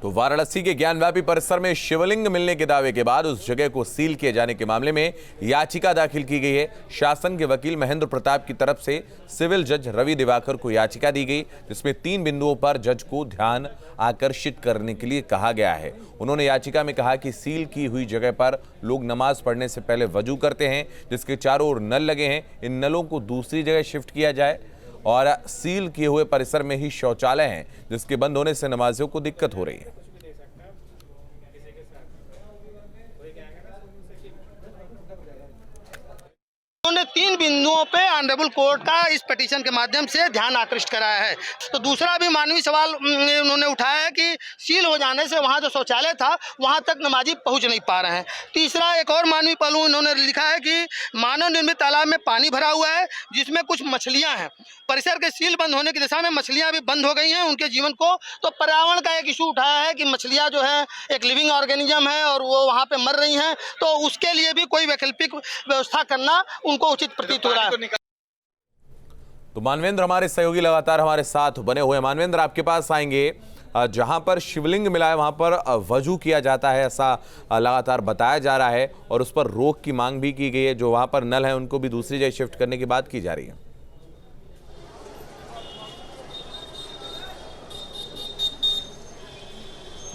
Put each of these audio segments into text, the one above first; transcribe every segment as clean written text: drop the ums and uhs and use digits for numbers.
तो वाराणसी के ज्ञानव्यापी परिसर में शिवलिंग मिलने के दावे के बाद उस जगह को सील किए जाने के मामले में याचिका दाखिल की गई है। शासन के वकील महेंद्र प्रताप की तरफ से सिविल जज रवि दिवाकर को याचिका दी गई, जिसमें 3 बिंदुओं पर जज को ध्यान आकर्षित करने के लिए कहा गया है। उन्होंने याचिका में कहा कि सील की हुई जगह पर लोग नमाज पढ़ने से पहले वजू करते हैं, जिसके चारों ओर नल लगे हैं। इन नलों को दूसरी जगह शिफ्ट किया जाए और सील किए हुए परिसर में ही शौचालय हैं, जिसके बंद होने से नमाजियों को दिक्कत हो रही है। उन्होंने 3 बिंदुओं पे ऑनरेबल कोर्ट का इस पिटीशन के माध्यम से ध्यान आकृष्ट कराया है। तो दूसरा भी मानवीय सवाल उन्होंने उठाया है कि सील हो जाने से वहाँ जो शौचालय था वहाँ तक नमाजी पहुँच नहीं पा रहे हैं। तीसरा एक और मानवीय पहलू उन्होंने लिखा है कि मानव निर्मित तालाब में पानी भरा हुआ है, जिसमें कुछ मछलियाँ हैं। परिसर के सील बंद होने की दिशा में मछलियाँ भी बंद हो गई हैं उनके जीवन को। तो पर्यावरण का एक इशू उठाया है कि मछलियाँ जो है एक लिविंग ऑर्गेनिज्म है और वो वहाँ पे मर रही हैं, तो उसके लिए भी कोई वैकल्पिक व्यवस्था करना उनको उचित प्रतीत हो रहा है। तो मानवेंद्र हमारे सहयोगी लगातार हमारे साथ बने हुए। मानवेंद्र, आपके पास आएंगे। जहां पर शिवलिंग मिला है वहां पर वजू किया जाता है, ऐसा लगातार बताया जा रहा है और उस पर रोक की मांग भी की गई है। जो वहां पर नल है उनको भी दूसरी जगह शिफ्ट करने की बात की जा रही है।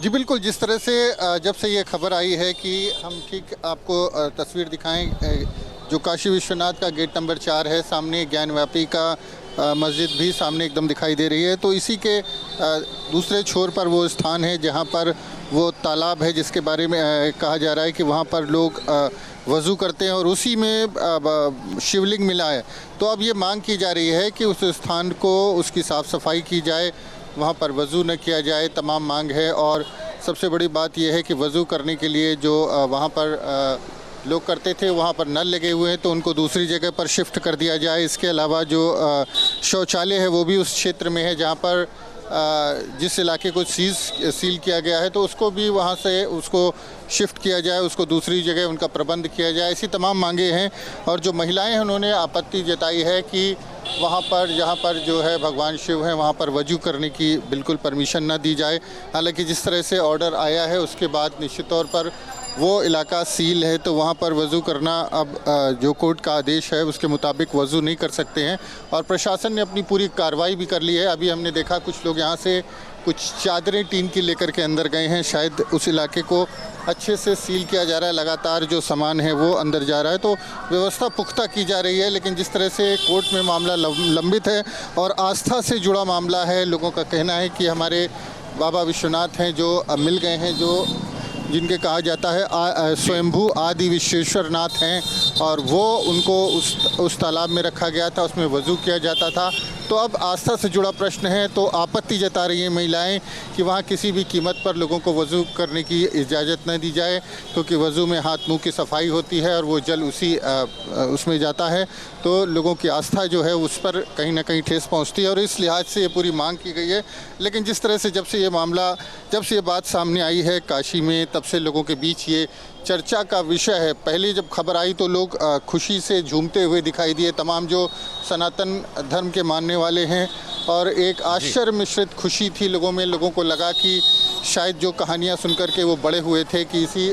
जी बिल्कुल, जिस तरह से जब से ये खबर आई है कि हम ठीक आपको तस्वीर दिखाएं, जो काशी विश्वनाथ का गेट नंबर 4 है, सामने ज्ञानव्यापी का मस्जिद भी सामने एकदम दिखाई दे रही है। तो इसी के दूसरे छोर पर वो स्थान है जहाँ पर वो तालाब है जिसके बारे में कहा जा रहा है कि वहाँ पर लोग वज़ू करते हैं और उसी में शिवलिंग मिला है। तो अब ये मांग की जा रही है कि उस स्थान को उसकी साफ़ सफाई की जाए, वहाँ पर वज़ू न किया जाए, तमाम मांग है। और सबसे बड़ी बात यह है कि वज़ू करने के लिए जो वहाँ पर लोग करते थे वहाँ पर नल लगे हुए हैं, तो उनको दूसरी जगह पर शिफ्ट कर दिया जाए। इसके अलावा जो शौचालय है वो भी उस क्षेत्र में है जहाँ पर जिस इलाके को सील किया गया है, तो उसको भी वहाँ से उसको शिफ्ट किया जाए, उसको दूसरी जगह उनका प्रबंध किया जाए। ऐसी तमाम मांगे हैं। और जो महिलाएं हैं उन्होंने आपत्ति जताई है कि वहाँ पर जहाँ पर जो है भगवान शिव हैं वहाँ पर वजू करने की बिल्कुल परमिशन ना दी जाए। हालांकि जिस तरह से ऑर्डर आया है उसके बाद निश्चित तौर पर वो इलाका सील है, तो वहाँ पर वज़ू करना अब जो कोर्ट का आदेश है उसके मुताबिक वज़ू नहीं कर सकते हैं। और प्रशासन ने अपनी पूरी कार्रवाई भी कर ली है। अभी हमने देखा कुछ लोग यहाँ से कुछ चादरें टीन की लेकर के अंदर गए हैं, शायद उस इलाके को अच्छे से सील किया जा रहा है। लगातार जो सामान है वो अंदर जा रहा है, तो व्यवस्था पुख्ता की जा रही है। लेकिन जिस तरह से कोर्ट में मामला लंबित है और आस्था से जुड़ा मामला है, लोगों का कहना है कि हमारे बाबा विश्वनाथ हैं जो मिल गए हैं, जो जिनके कहा जाता है स्वयंभू आदि विश्वेश्वर नाथ हैं, और वो उनको उस तालाब में रखा गया था, उसमें वज़ू किया जाता था। तो अब आस्था से जुड़ा प्रश्न है, तो आपत्ति जता रही हैं महिलाएं कि वहाँ किसी भी कीमत पर लोगों को वज़ू करने की इजाज़त न दी जाए, क्योंकि वज़ू में हाथ मुंह की सफाई होती है और वो जल उसमें जाता है, तो लोगों की आस्था जो है उस पर कहीं ना कहीं ठेस पहुँचती है। और इस लिहाज से ये पूरी मांग की गई है। लेकिन जिस तरह से जब से ये बात सामने आई है काशी में, तब से लोगों के बीच ये चर्चा का विषय है। पहले जब खबर आई तो लोग खुशी से झूमते हुए दिखाई दिए, तमाम जो सनातन धर्म के मानने वाले हैं, और एक आश्चर्य मिश्रित खुशी थी लोगों में। लोगों को लगा कि शायद जो कहानियां सुनकर के वो बड़े हुए थे कि इसी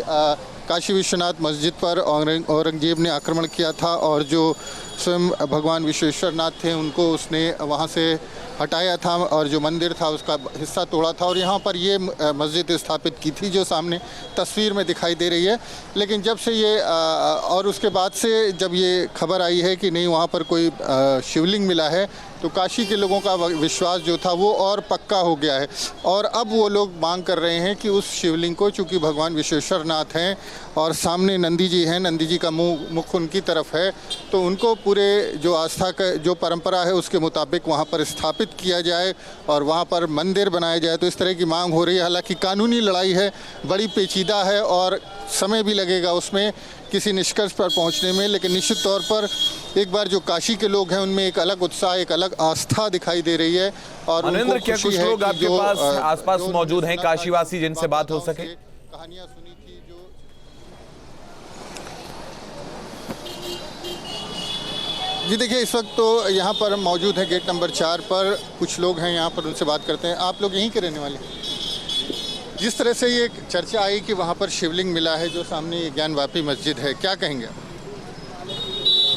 काशी विश्वनाथ मस्जिद पर औरंगजेब ने आक्रमण किया था और जो स्वयं भगवान विश्वेश्वर नाथ थे उनको उसने वहाँ से हटाया था और जो मंदिर था उसका हिस्सा तोड़ा था और यहाँ पर ये मस्जिद स्थापित की थी, जो सामने तस्वीर में दिखाई दे रही है। लेकिन जब से ये और उसके बाद से जब ये खबर आई है कि नहीं वहाँ पर कोई शिवलिंग मिला है, तो काशी के लोगों का विश्वास जो था वो और पक्का हो गया है। और अब वो लोग मांग कर रहे हैं कि उस शिवलिंग को, चूँकि भगवान विश्वेश्वर नाथ हैं और सामने नंदी जी हैं, नंदी जी का मुख उनकी तरफ है, तो उनको पूरे जो आस्था का जो परंपरा है उसके मुताबिक वहाँ पर स्थापित किया जाए और वहाँ पर मंदिर बनाया जाए। तो इस तरह की मांग हो रही है। हालांकि कानूनी लड़ाई है, बड़ी पेचीदा है और समय भी लगेगा उसमें किसी निष्कर्ष पर पहुंचने में। लेकिन निश्चित तौर पर एक बार जो काशी के लोग हैं उनमें एक अलग उत्साह, एक अलग आस्था दिखाई दे रही है। और मनेंद्र, क्या कुछ लोग आपके पास आसपास मौजूद हैं, काशीवासी, जिनसे बात हो सके? कहानियां सुनी थी जो जी देखिए, इस वक्त तो यहाँ पर मौजूद है गेट नंबर 4 पर कुछ लोग हैं यहाँ पर, उनसे बात करते हैं। आप लोग यहीं के रहने वाले? जिस तरह से ये चर्चा आई कि वहाँ पर शिवलिंग मिला है, जो सामने ये ज्ञानवापी मस्जिद है, क्या कहेंगे?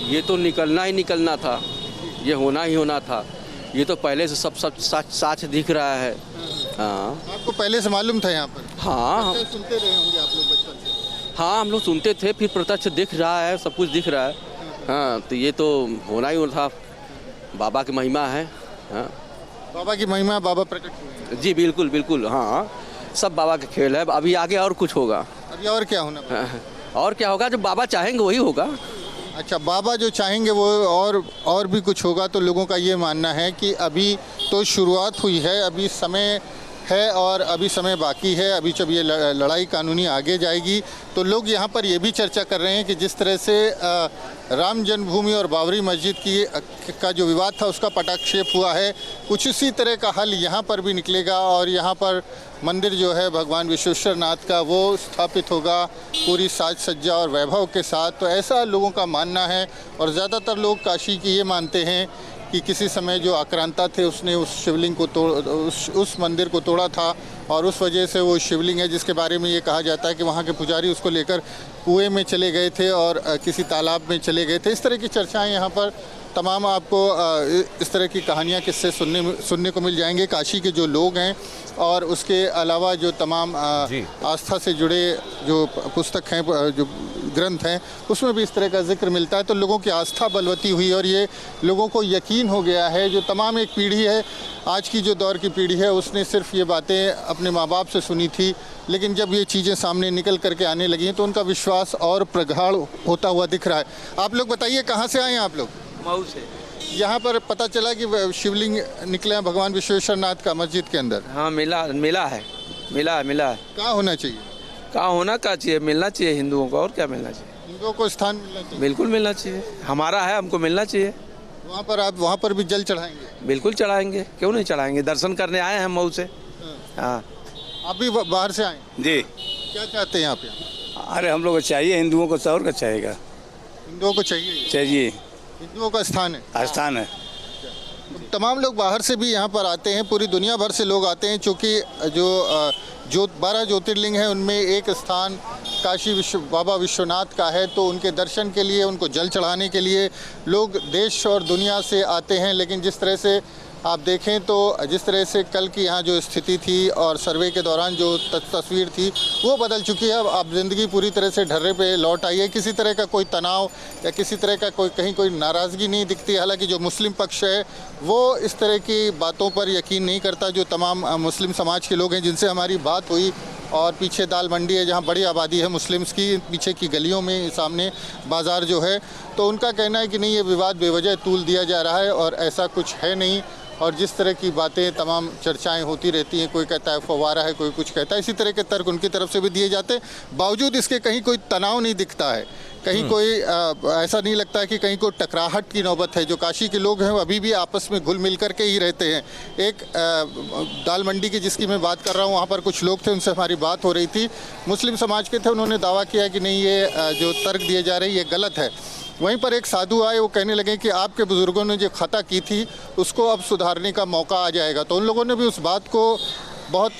ये तो निकलना ही निकलना था, ये होना ही होना था। ये तो पहले से सब साच दिख रहा है। हाँ आपको पहले से मालूम था यहाँ पर? हाँ कैसे सुनते रहे होंगे आप लोग बचपन से? हाँ, हम लोग सुनते थे, फिर प्रत्यक्ष दिख रहा है, सब कुछ दिख रहा है। हाँ, तो ये तो होना ही होना था, बाबा की महिमा है। हाँ बाबा की महिमा, बाबा प्रकट हुए हैं। जी बिल्कुल बिल्कुल, हाँ सब बाबा का खेल है। अभी आगे और कुछ होगा। अभी और क्या होना? हाँ, और क्या होगा, जो बाबा चाहेंगे वही होगा। अच्छा, बाबा जो चाहेंगे वो और भी कुछ होगा। तो लोगों का ये मानना है कि अभी तो शुरुआत हुई है, अभी समय है और अभी समय बाकी है। अभी जब ये लड़ाई कानूनी आगे जाएगी तो लोग यहाँ पर ये भी चर्चा कर रहे हैं कि जिस तरह से राम जन्मभूमि और बाबरी मस्जिद का जो विवाद था उसका पटाक्षेप हुआ है, कुछ इसी तरह का हल यहाँ पर भी निकलेगा और यहाँ पर मंदिर जो है भगवान विश्वेश्वर नाथ का वो स्थापित होगा पूरी साज सज्जा और वैभव के साथ। तो ऐसा लोगों का मानना है और ज़्यादातर लोग काशी की ये मानते हैं कि किसी समय जो आक्रांता थे उसने उस शिवलिंग को उस मंदिर को तोड़ा था और उस वजह से वो शिवलिंग है, जिसके बारे में ये कहा जाता है कि वहाँ के पुजारी उसको लेकर कुएं में चले गए थे और किसी तालाब में चले गए थे। इस तरह की चर्चाएं यहाँ पर तमाम आपको इस तरह की कहानियाँ किस्से सुनने को मिल जाएंगे। काशी के जो लोग हैं और उसके अलावा जो तमाम आस्था से जुड़े जो पुस्तक हैं, जो ग्रंथ हैं, उसमें भी इस तरह का जिक्र मिलता है। तो लोगों की आस्था बलवती हुई और ये लोगों को यकीन हो गया है। जो तमाम एक पीढ़ी है, आज की जो दौर की पीढ़ी है, उसने सिर्फ ये बातें अपने माँ बाप से सुनी थी, लेकिन जब ये चीज़ें सामने निकल करके आने लगी हैं तो उनका विश्वास और प्रगाढ़ होता हुआ दिख रहा है। आप लोग बताइए, कहाँ से आए हैं आप लोग? मऊ से। यहाँ पर पता चला कि शिवलिंग निकले हैं भगवान विश्वेश्वर नाथ का मस्जिद के अंदर। हाँ मिला है। कहाँ होना चाहिए? कहाँ होना क्या चाहिए, मिलना चाहिए हिंदुओं को, और क्या मिलना चाहिए? हिंदुओं को स्थान मिलना चाहिए। बिल्कुल मिलना चाहिए, हमारा है, हमको मिलना चाहिए। वहाँ पर आप वहाँ पर भी जल चढ़ाएंगे? बिल्कुल चढ़ाएंगे, क्यों नहीं चढ़ाएंगे, दर्शन करने आए हैं मऊ से। हाँ आप भी बाहर से आए? जी। क्या चाहते हैं आप यहाँ? अरे हम लोग को चाहिए, हिंदुओं को और का चाहिएगा। हिंदुओं को चाहिए? चाहिए, हिंदुओं का स्थान है, स्थान है। तमाम लोग बाहर से भी यहाँ पर आते हैं, पूरी दुनिया भर से लोग आते हैं, क्योंकि जो 12 ज्योतिर्लिंग हैं उनमें एक स्थान काशी बाबा विश्वनाथ का है। तो उनके दर्शन के लिए, उनको जल चढ़ाने के लिए लोग देश और दुनिया से आते हैं। लेकिन जिस तरह से आप देखें तो जिस तरह से कल की यहाँ जो स्थिति थी और सर्वे के दौरान जो तस्वीर थी वो बदल चुकी है। अब ज़िंदगी पूरी तरह से ढर्रे पे लौट आई है। किसी तरह का कोई तनाव या किसी तरह का कहीं कोई नाराज़गी नहीं दिखती। हालांकि जो मुस्लिम पक्ष है वो इस तरह की बातों पर यकीन नहीं करता। जो तमाम मुस्लिम समाज के लोग हैं जिनसे हमारी बात हुई, और पीछे दाल मंडी है जहाँ बड़ी आबादी है मुस्लिम्स की, पीछे की गलियों में सामने बाज़ार जो है, तो उनका कहना है कि नहीं, ये विवाद बेवजह तूल दिया जा रहा है और ऐसा कुछ है नहीं। और जिस तरह की बातें, तमाम चर्चाएं होती रहती हैं, कोई कहता है फव्वारा है, कोई कुछ कहता है, इसी तरह के तर्क उनकी तरफ से भी दिए जाते हैं। बावजूद इसके कहीं कोई तनाव नहीं दिखता है, कहीं कोई ऐसा नहीं लगता है कि कहीं कोई टकराहट की नौबत है। जो काशी के लोग हैं वो अभी भी आपस में घुल मिल कर के ही रहते हैं। एक दाल मंडी की जिसकी मैं बात कर रहा हूँ, वहाँ पर कुछ लोग थे, उनसे हमारी बात हो रही थी, मुस्लिम समाज के थे। उन्होंने दावा किया कि नहीं, ये जो तर्क दिए जा रहे हैं ये गलत है। वहीं पर एक साधु आए, वो कहने लगे कि आपके बुज़ुर्गों ने जो खता की थी उसको अब सुधारने का मौका आ जाएगा। तो उन लोगों ने भी उस बात को बहुत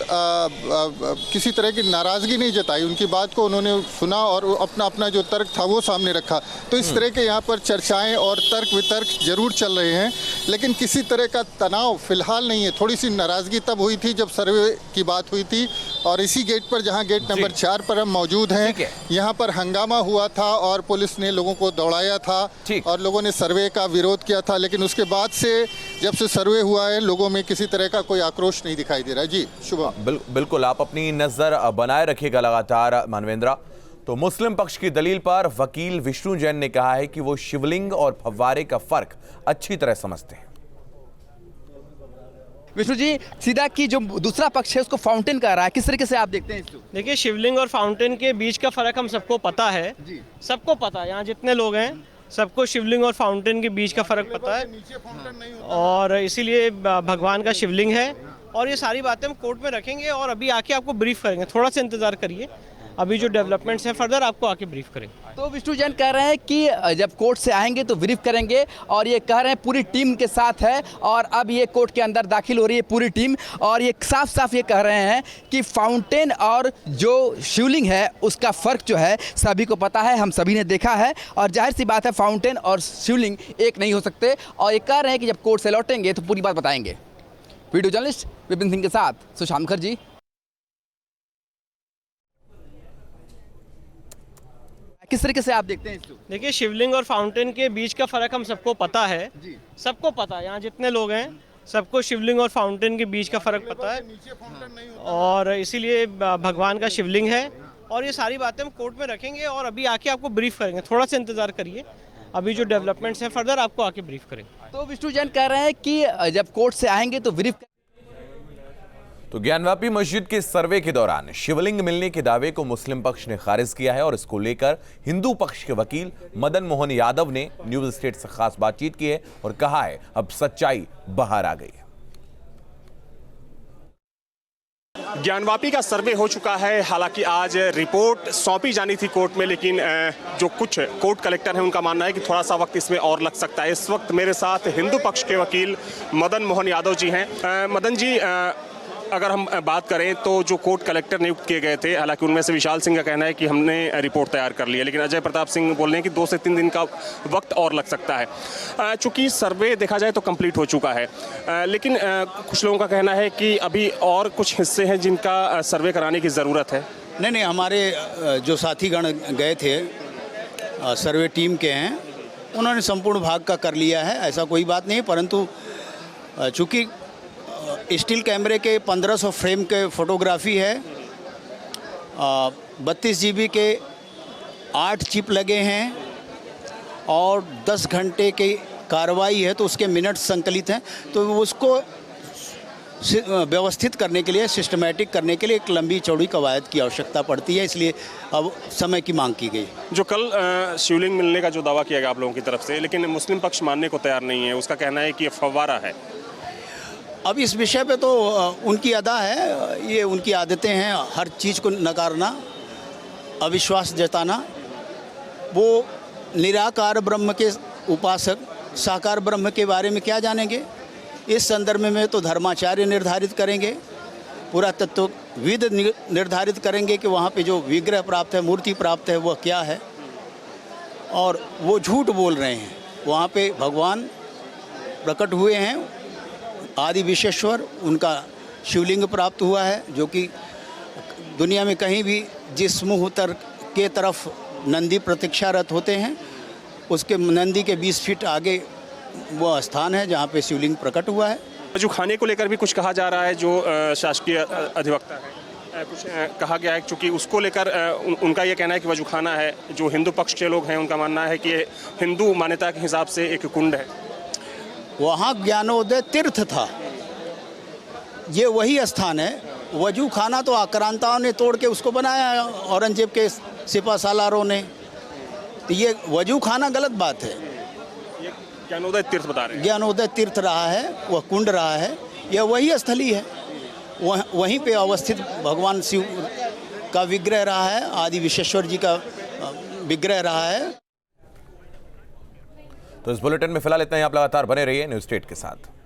किसी तरह की नाराज़गी नहीं जताई, उनकी बात को उन्होंने सुना और अपना जो तर्क था वो सामने रखा। तो इस तरह के यहाँ पर चर्चाएं और तर्क वितर्क जरूर चल रहे हैं, लेकिन किसी तरह का तनाव फिलहाल नहीं है। थोड़ी सी नाराज़गी तब हुई थी जब सर्वे की बात हुई थी, और इसी गेट पर, जहाँ गेट नंबर 4 पर हम मौजूद हैं, यहाँ पर हंगामा हुआ था और पुलिस ने लोगों को दौड़ाया था और लोगों ने सर्वे का विरोध किया था। लेकिन उसके बाद से, जब से सर्वे हुआ है, लोगों में किसी तरह का कोई आक्रोश नहीं दिखाई दे रहा है। जी शुभम। बिल्कुल, आप अपनी नजर बनाए रखिएगा लगातार मानवेंद्रा। तो मुस्लिम पक्ष की दलील पर वकील विष्णु जैन ने कहा है कि वो शिवलिंग और फव्वारे का फर्क अच्छी तरह समझते हैं। विष्णु जी, सीधा की जो दूसरा पक्ष है उसको फाउंटेन कह रहा है, किस तरीके से आप देखते हैं इसको? देखिए, शिवलिंग और फाउंटेन के बीच का फ़र्क हम सबको पता है, सबको पता है, यहाँ जितने लोग हैं सबको शिवलिंग और फाउंटेन के बीच का फ़र्क पता है। और इसीलिए भगवान का शिवलिंग है और ये सारी बातें हम कोर्ट में रखेंगे और अभी आके आपको ब्रीफ करेंगे। थोड़ा सा इंतज़ार करिए, अभी जो डेवलपमेंट्स हैं फर्दर आपको आके ब्रीफ करेंगे। तो विष्णु जैन कह रहे हैं कि जब कोर्ट से आएंगे तो ब्रीफ करेंगे, और ये कह रहे हैं पूरी टीम के साथ है, और अब ये कोर्ट के अंदर दाखिल हो रही है पूरी टीम, और ये साफ साफ ये कह रहे हैं कि फाउंटेन और जो शिवलिंग है उसका फ़र्क जो है सभी को पता है, हम सभी ने देखा है, और जाहिर सी बात है फाउंटेन और शिवलिंग एक नहीं हो सकते, और ये कह रहे हैं कि जब कोर्ट से लौटेंगे तो पूरी बात बताएंगे। वीडियो जर्नलिस्ट विपिन सिंह के साथ सुशांत मुखर्जी। किस तरीके से आप देखते हैं इसको? देखिए, शिवलिंग और फाउंटेन के बीच का फ़र्क हम सबको पता है जी। सबको पता है, यहाँ जितने लोग हैं सबको शिवलिंग और फाउंटेन के बीच का फ़र्क पता है, और इसीलिए भगवान का शिवलिंग है, और ये सारी बातें हम कोर्ट में रखेंगे और अभी आके आपको ब्रीफ करेंगे। थोड़ा सा इंतज़ार करिए, अभी जो डेवलपमेंट्स हैं फर्दर आपको आके ब्रीफ करेंगे। तो विष्णु जैन कह रहे हैं कि जब कोर्ट से आएंगे तो ब्रीफ। तो ज्ञानवापी मस्जिद के सर्वे के दौरान शिवलिंग मिलने के दावे को मुस्लिम पक्ष ने खारिज किया है, और इसको लेकर हिंदू पक्ष के वकील मदन मोहन यादव ने न्यूज स्टेट से खास बातचीत की है और कहा है अब सच्चाई बाहर आ गई है। ज्ञानवापी का सर्वे हो चुका है। हालांकि आज रिपोर्ट सौंपी जानी थी कोर्ट में, लेकिन जो कुछ कोर्ट कलेक्टर हैं उनका मानना है कि थोड़ा सा वक्त इसमें और लग सकता है। इस वक्त मेरे साथ हिंदू पक्ष के वकील मदन मोहन यादव जी हैं। मदन जी, अगर हम बात करें तो जो कोर्ट कलेक्टर नियुक्त किए गए थे, हालांकि उनमें से विशाल सिंह का कहना है कि हमने रिपोर्ट तैयार कर ली है, लेकिन अजय प्रताप सिंह बोल रहे हैं कि 2 से 3 दिन का वक्त और लग सकता है। चूंकि सर्वे देखा जाए तो कंप्लीट हो चुका है, लेकिन कुछ लोगों का कहना है कि अभी और कुछ हिस्से हैं जिनका सर्वे कराने की ज़रूरत है। नहीं, हमारे जो साथीगण गए थे सर्वे टीम के हैं, उन्होंने संपूर्ण भाग का कर लिया है, ऐसा कोई बात नहीं। परंतु चूँकि स्टील कैमरे के 1500 फ्रेम के फोटोग्राफी है, 32 GB के 8 चिप लगे हैं, और 10 घंटे की कार्रवाई है, तो उसके मिनट्स संकलित हैं, तो उसको व्यवस्थित करने के लिए, सिस्टमैटिक करने के लिए एक लंबी चौड़ी कवायद की आवश्यकता पड़ती है, इसलिए अब समय की मांग की गई। जो कल शिवलिंग मिलने का जो दावा किया गया आप लोगों की तरफ से, लेकिन मुस्लिम पक्ष मानने को तैयार नहीं है, उसका कहना है कि ये फव्वारा है। अब इस विषय पे तो उनकी अदा है, ये उनकी आदतें हैं, हर चीज़ को नकारना, अविश्वास जताना। वो निराकार ब्रह्म के उपासक साकार ब्रह्म के बारे में क्या जानेंगे? इस संदर्भ में तो धर्माचार्य निर्धारित करेंगे, पूरा तत्वविद निर्धारित करेंगे कि वहाँ पे जो विग्रह प्राप्त है, मूर्ति प्राप्त है, वह क्या है, और वो झूठ बोल रहे हैं। वहाँ पे भगवान प्रकट हुए हैं, आदि विश्वेश्वर, उनका शिवलिंग प्राप्त हुआ है, जो कि दुनिया में कहीं भी जिस मुँह के तरफ नंदी प्रतीक्षारत होते हैं, उसके नंदी के 20 फीट आगे वो स्थान है जहाँ पे शिवलिंग प्रकट हुआ है। जो खाने को लेकर भी कुछ कहा जा रहा है, जो शासकीय अधिवक्ता है, कुछ कहा गया है, चूँकि उसको लेकर उनका ये कहना है कि वजूखाना है। जो हिंदू पक्ष के लोग हैं उनका मानना है कि हिंदू मान्यता के हिसाब से एक कुंड है। वहाँ ज्ञानोदय तीर्थ था, ये वही स्थान है। वजू खाना तो आक्रांताओं ने तोड़ के उसको बनाया, औरंगजेब के सिपा सालारों ने, तो ये वजू खाना गलत बात है। ये ज्ञानोदय तीर्थ बता रहे हैं, ज्ञानोदय तीर्थ रहा है, वह कुंड रहा है, यह वही स्थली है, वहीं पे अवस्थित भगवान शिव का विग्रह रहा है, आदि विश्वेश्वर जी का विग्रह रहा है। तो इस बुलेटिन में फिलहाल इतना ही। आप लगातार बने रहिए न्यूज स्टेट के साथ।